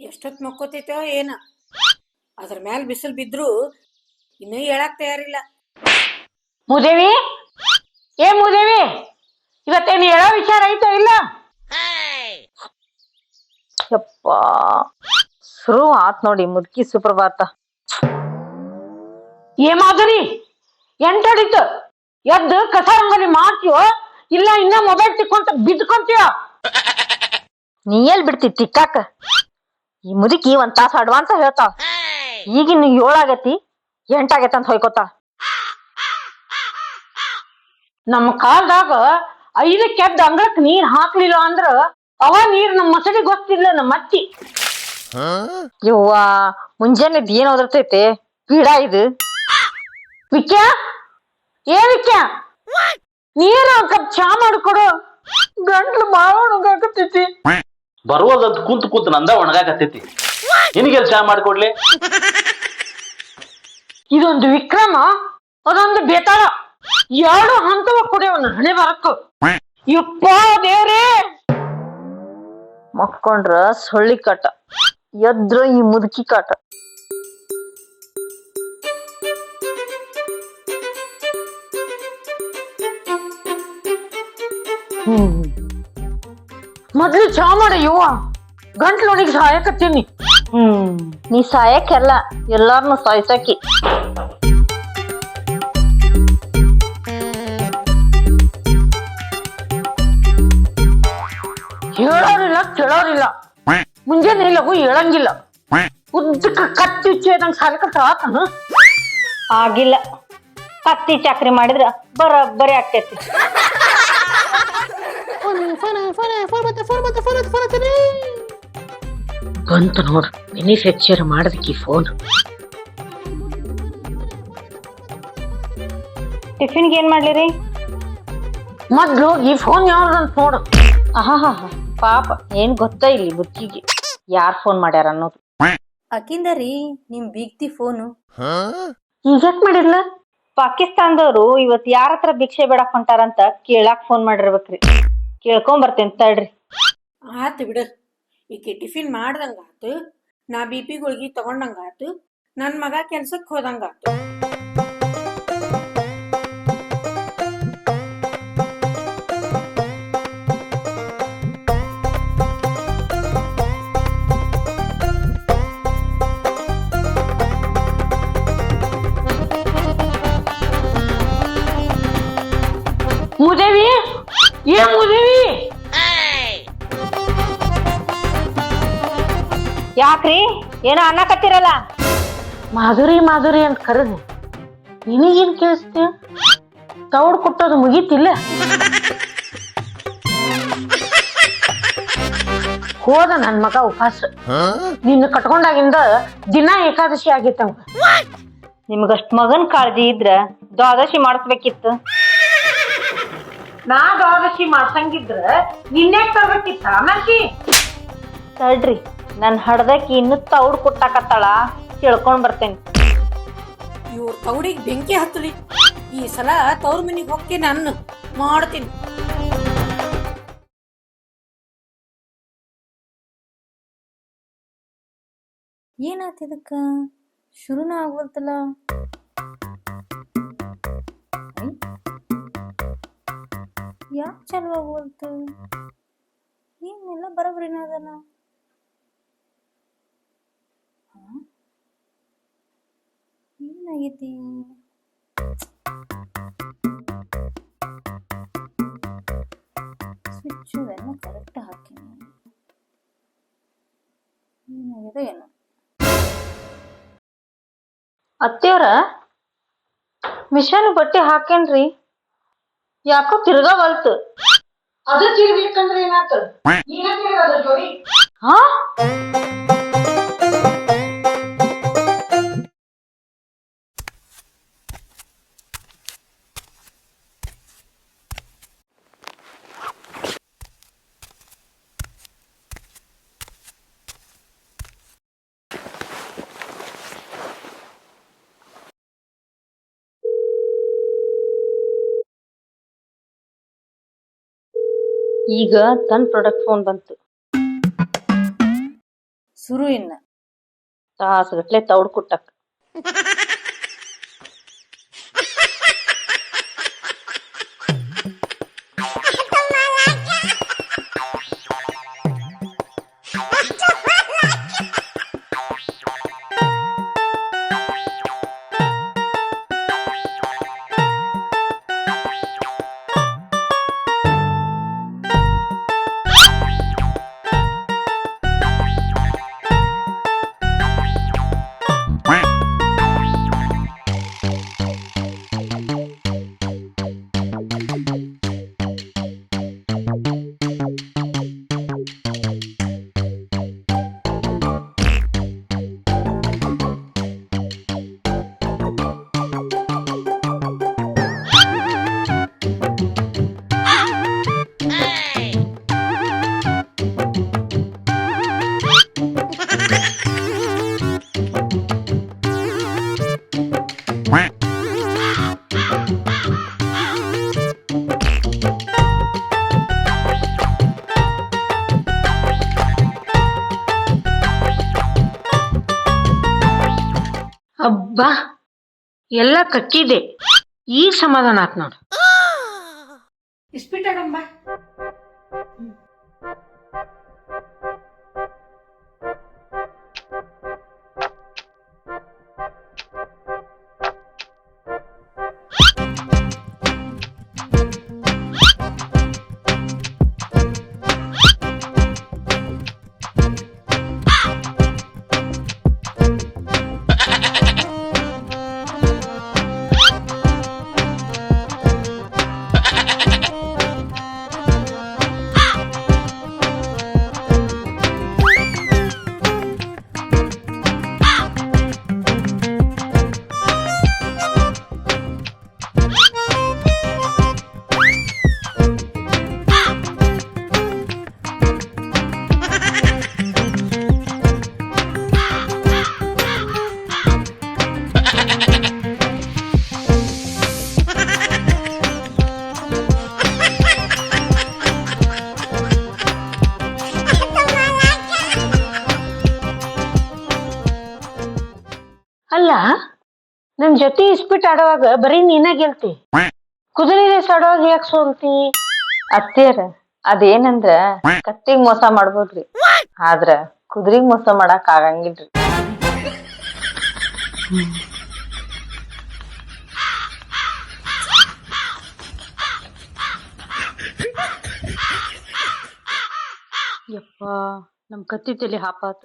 ಎಷ್ಟೊತ್ತು ಮಕ್ಕೋತೈತೋ ಏನ, ಅದ್ರ ಮ್ಯಾಲ ಬಿಸಿಲು ಬಿದ್ರು ಇನ್ನೂ ಹೇಳಕ್ ತಯಾರಿಲ್ಲ. ಮೂದೇವಿ, ಏ ಮೂದೇವಿ, ಇವತ್ತೇನು ಹೇಳೋ ವಿಚಾರ ಐತೋ ಇಲ್ಲ? ಯಪ್ಪ, ಶುರು ಆತ್ ನೋಡಿ ಮುದುಕಿ ಸುಪ್ರಭಾತ. ಏ ಮಾಧುರಿ, ಎಂಟಡಿತು ಎದ್ದು ಕಸ ರಂಗೋಲಿ ಮಾಡ್ತೀವೋ ಇಲ್ಲ ಇನ್ನ ಮೊಬೈಲ್ ತಿಕ್ಕೊಂತ ಬಿದ್ಕೊಂತೀಯೋ? ನೀ ಎಲ್ ಬಿಡ್ತಿ ತಿಕ್ಕಾಕ? ಈ ಮುದುಕಿ ಒಂದ್ ತಾಸ ಅಡ್ವಾನ್ಸ್ ಹೇಳ್ತಾವ. ಈಗಿನ್ನು 7 ಆಗತಿ, 8 ಆಗೈತೆ ಅಂತ ಹೊಯ್ಕೋತಾಳ. ನಮ್ಮ ಕಾಲದಾಗ 5ಕ್ಕೆ ಎದ್ದ ಅಂಗಳಕ್ ನೀರ್ ಹಾಕ್ಲಿಲ್ಲ ಅಂದ್ರ ಅವ ನೀರ್ ನಮ್ಮ ಮಸಡಿಗೆ ಗೊತ್ತಿಲ್ಲ ನಮ್ಮ ಅತ್ತಿ. ಯವ್ವ, ಮುಂಜಾನೆದ್ ಏನ್ ಓದಿರ್ತೈತೆ ಪೀಡ ಇದು. ವಿಕ್ಯ, ಏ ವಿಕ್ಯ, ನೀರ ಒಂದ್ ಕಪ್ ಚಾ ಮಾಡ್ಕೊಡು, ಗಂಟ್ಲು ಬಾಳ ಒಣಗಾಕತ್ತೈತಿ. ಬರುವದಂತ ಕುಂತ ನಂದ ಒಣಗಾಕತ್ತೈತಿ. ನಿನಗೆಲ್ ಚಾ ಮಾಡ್ಕೊಡ್ಲಿ? ಇದೊಂದು ವಿಕ್ರಮ, ಅದೊಂದು ಬೇತಾಳ, 2 ಹಂತವ ಕುಡಿಯವನು ಹಣೆ ಬರಕ್ಕು. ಯಪ್ಪ ದೇವ್ರೇ, ಮಕ್ಕೊಂಡ್ರ ಸೊಳ್ಳಿ ಕಾಟ, ಎದ್ರ ಈ ಮುದುಕಿ ಕಾಟ. ಮೊದ್ಲು ಚಾ ಮಾಡ ಯವ್ವ, ಗಂಟ್ಲೊಳಗೆ ಸಾಯಕತ್ತೀನಿ. ನೀ ಸಾಯಕ್ಕೆಲ್ಲ, ಎಲ್ಲಾರನು ಸಾಯ್ಸಾಕಿ. ಹೇಳೋರಿಲ್ಲ ಕೇಳೋರಿಲ್ಲ, ಮುಂಜಾನೆ ಲಗು ಹೇಳಂಗಿಲ್ಲ. ಉದ್ದಕ್ಕ ಕತ್ತಿ ನಂಗೆ ಸಾಲಕತ್ತ ಆಗಿಲ್ಲ. ಕತ್ತಿ ಚಾಕ್ರಿ ಮಾಡಿದ್ರ ಬರೀ ಆಗ್ತೈತಿ. ಬಂತ ನೋಡ್ ಮ್ಯಾನುಫ್ಯಾಕ್ಚರ್ ಮಾಡದಕ್ಕಿ ಫೋನ್. ಟಿಫಿನ್ಗೆ ಏನ್ ಮಾಡ್ಲಿರಿ? ಮೊದ್ಲು ಈ ಫೋನ್ ಯಾವ್ದಂತ ನೋಡು. ಪಾಪ ಏನ್ ಗೊತ್ತಾ ಇಲ್ಲಿ ಬುತ್ತಿಗೆ ಯಾರ್ ಫೋನ್ ಮಾಡ್ಯಾರ ಅನ್ನೋದು. ಅಕಿಂದರಿ ನಿಮ್ ಬೀಗ್ತಿ ಫೋನು. ಈಗ್ಯಾಕ್ ಮಾಡಿರ್ಲ? ಪಾಕಿಸ್ತಾನದವ್ರು ಇವತ್ ಯಾರ ಹತ್ರ ಭಿಕ್ಷೆ ಬೇಡಕ್ ಹೊಂಟಾರಂತ ಕೇಳಾಕ್ ಫೋನ್ ಮಾಡಿರ್ಬೇಕ್ರಿ. ಕೇಳ್ಕೊಂಡ್ ಬರ್ತೇನೆ ತಡ್ರಿ. ಆತು ಬಿಡು, ಈಕೆ ಟಿಫಿನ್ ಮಾಡ್ದಂಗಾತು, ನಾ BP ಗುಳಿಗಿ ತಗೊಂಡಂಗಾತು, ನನ್ ಮಗ ಕೆಲ್ಸಕ್ ಹೋದಂಗಾತು. ಮೂದೇವಿ, ಏ ಮೂದೇವಿ, ಯಾಕ್ರಿ ಏನೋ ಅನ್ನಕತ್ತಿರಲ್ಲ? ಮಾಧುರಿ ಮಾಧುರಿ ಅಂತ ಕರೆದು ನಿನಗೇನ್ ಕೇಳಿಸ್ತೀಯ? ತೌಡ್ ಕೊಟ್ಟೋದು ಮುಗೀತಿಲ್ಲ? ಹೋದ ನನ್ ಮಗ ಉಪವಾಸ. ನಿನ್ನ ಕಟ್ಕೊಂಡಾಗಿಂದ ದಿನ ಏಕಾದಶಿ ಆಗಿತ್ತವ. ನಿಮ್ಗಷ್ಟ್ ಮಗನ್ ಕಾಳಜಿ ಇದ್ರ ದ್ವಾದಶಿ ಮಾಡಿಸ್ಬೇಕಿತ್ತು. ನಾ ದ್ವಾದಶಿ ಮಾಡ್ಸಂಗಿದ್ರ ನಿನ್ನೆ ತರ್ಬೇಕಿತ್ತ ಅನರ್ಶಿ? ತಡ್ರಿ, ನನ್ ಹಡ್ದಕ್ಕಿ ಇನ್ನು ತೌಡ್ ಕೊಟ್ಟಾಕತ್ತಾಳ, ಕೇಳ್ಕೊಂಡ್ ಬರ್ತೇನೆ. ಇವ್ರ ತೌಡಿಗೆ ಬೆಂಕಿ ಹತ್ತಲಿ. ಈ ಸಲ ತವ್ರ ಮನಿಗ್ ಹೋಗಿ ನಾನು ಮಾಡ್ತೀನಿ. ಏನಾತ ಇದಕ್ಕ? ಶುರುನ ಆಗ್ವಲ್ತಲ್ಲ. ಯಾಕೆ ಚಾಲು ಆಗ್ವಲ್ತು? ಏನೆಲ್ಲ ಬರೋಬ್ರಿನ ಅದಲ್ಲ. ಏನಾಗೈತಿ? ಸ್ವಿಚ್ ಎಲ್ಲ ಕರೆಕ್ಟ್ ಹಾಕಿನಿ. ಏನಾಗಿದೆ ಏನು? ಅತ್ತೆಯವ್ರ, ಮಿಷನ್ ಬಟ್ಟೆ ಹಾಕೇನ್ರಿ, ಯಾಕೋ ತಿರ್ಗವಲ್ತು. ಅದು ತಿರ್ಬೇಕಂದ್ರೆ ಏನಾತ? ಹಾ ಈಗ ತನ್ನ ಪ್ರಾಡಕ್ಟ್ ಫೋನ್ ಬಂತು. ಶುರು ಇನ್ನ ತಾಸಗಟ್ಲೆ ತೌಡ್ ಕುಟ್ಟಕ್. ಅಬ್ಬಾ ಎಲ್ಲ ಕಕ್ಕಿದೆ. ಈಗ ಸಮಾಧಾನ ಆತ್ ನೋಡು. ಇಸ್ಪಿಟ್ಟಾಡಂಬ ಅಲ್ಲ, ನನ್ ಜೊತೆ ಇಸ್ಪಿಟ್ ಆಡುವಾಗ ಬರೀ ನೀನ ಗೆಲ್ತಿ, ಕುದುರೆ ರೇಸ್ ಆಡುವಾಗ ಯಾಕೆ ಸೋಲ್ತಿ? ಅತ್ತೇರ ಅದೇನಂದ್ರ ಕತ್ತಿಗ್ ಮೋಸ ಮಾಡ್ಬೋದ್ರಿ, ಆದ್ರ ಕುದುರೆಗ್ ಮೋಸ ಮಾಡಾಕ್ ಆಗಂಗಿಲ್ರಿ. ಯಪ್ಪ, ನಮ್ ಕತ್ತಿ ತಲಿ ಹಾಪಾತ್.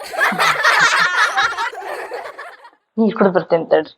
ನೀರ್ ಕುಡ್ ಬರ್ತೇನೆ ತಡ್ರಿ.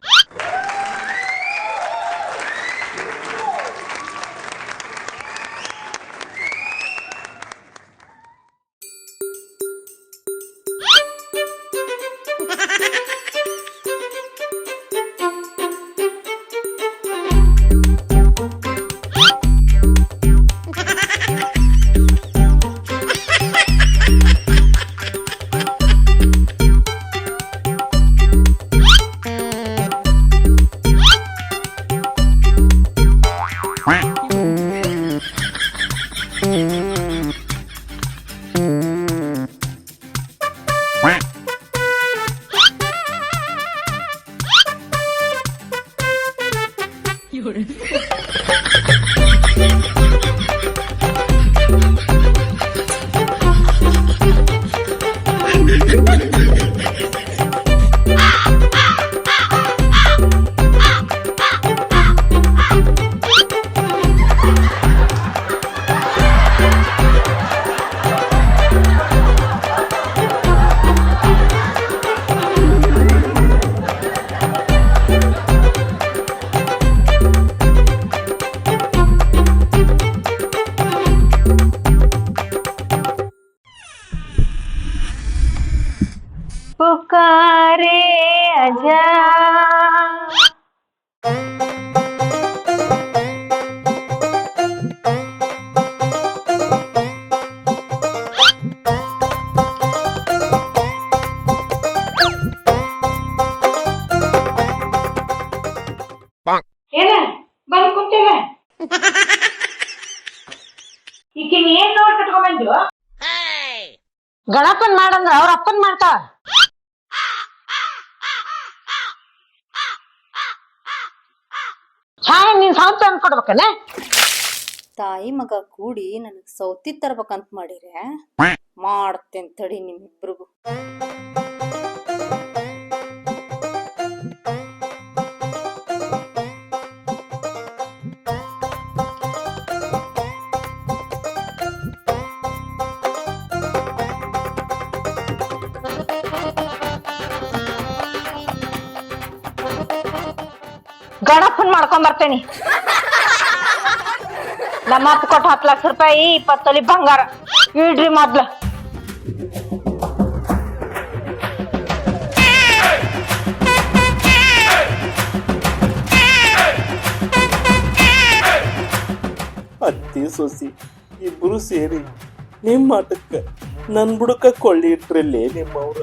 पुकारे आजा ಏನ ಬಂದ್ ಕುಂತೇವೆ ಈಕಿನ ಏನ್ ನೋಡ್ ಇಟ್ಕೊಂಡ್ಬಂದ್ಯೋ ಗಣಪನ್ ಮಾಡಂದ್ರ ಅವ್ರ ಅಪ್ಪನ್ ಮಾಡ್ತಾಳ ಛಾಯ್ ನೀನ್ ಸಾಂತ ಅನ್ಕೊಡ್ಬೇಕನೆ ತಾಯಿ ಮಗ ಕೂಡಿ ನನಗ್ ಸೌತಿ ತರ್ಬೇಕಂತ ಮಾಡಿರೆ ಮಾಡ್ತೇನ್ ತಡಿ ನಿಮ್ಮಿಬ್ರಿಗೂ. ಗಣಪನ್ ಮಾಡ್ಕೊಂಡ್ ಬರ್ತೇನಿ ನಮ್ಮ ಅಪ್ಪ ಕೊಟ್ಟು 10 ಲಕ್ಷ ರೂಪಾಯಿ 20 ತೊಲಿ ಬಂಗಾರ ಇಡ್ರಿ ಮೊದ್ಲ ಅತ್ತಿ ಸೊಸಿ ಇಬ್ರು ಸೇರಿ ನಿಮ್ಮ ಆಟಕ್ಕ ನನ್ ಬುಡಕ ಕೊಳ್ಳಿ ಇಟ್ರಲ್ಲೇ ನಿಮ್ಮವ್ರ